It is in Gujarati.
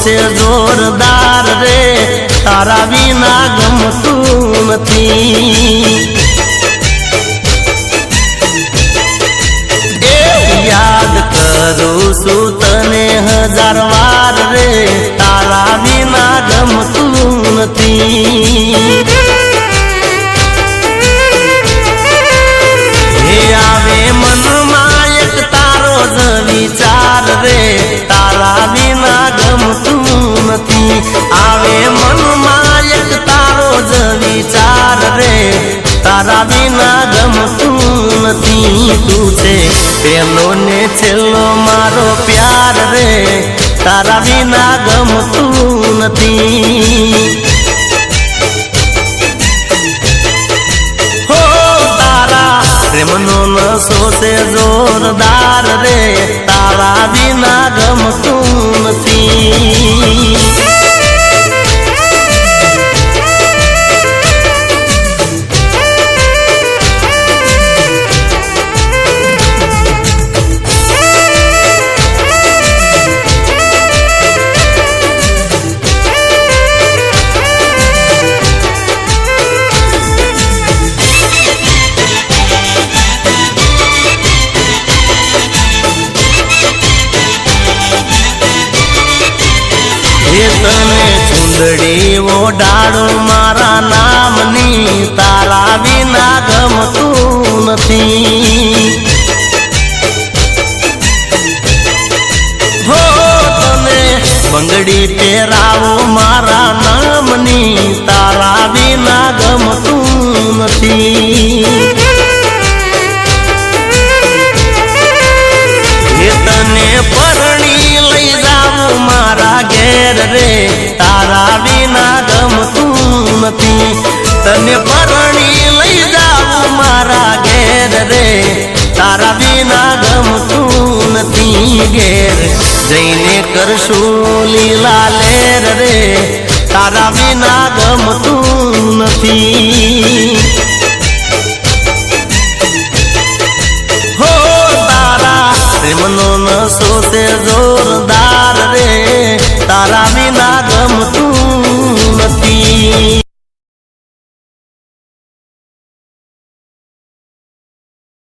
છે જોરદાર રે તારા વિના ગમતું નથી યાદ કરું છું તને હજાર વાર રે તારા વિના ગમતું નથી હે આવે મનમાં એક તારો જ વિચાર રે તારા વિના ગમતું નથી આવે મનમાં એક તારો જ વિચાર રે તારા વિના ગમતું નથી તું છે પેલો ને છેલ્લો મારો પ્યાર રે તારા વિના ગમતું નથી હો તારા પ્રેમનો નશો છે જોરદાર રે તારા વિના ગમતું નથી તને ચૂંદડી ઓઢાડું મારા નામની તારા વિના ગમતું નથી હો તને બંગડી પહેરાવું મારા નામની તારા વિના ગમતું નથી તને પરણી લઈ જાવું મારા ઘેર રે તારા વિના ગમતું નથી તને પરણી લઈ જાવું મારા ઘેર રે તારા વિના ગમતું નથી ઘેર જઈને કરશું લીલા લેર રે તારા વિના ગમતું નથી પ્રેમનો નશો છે જોરદાર રે તારા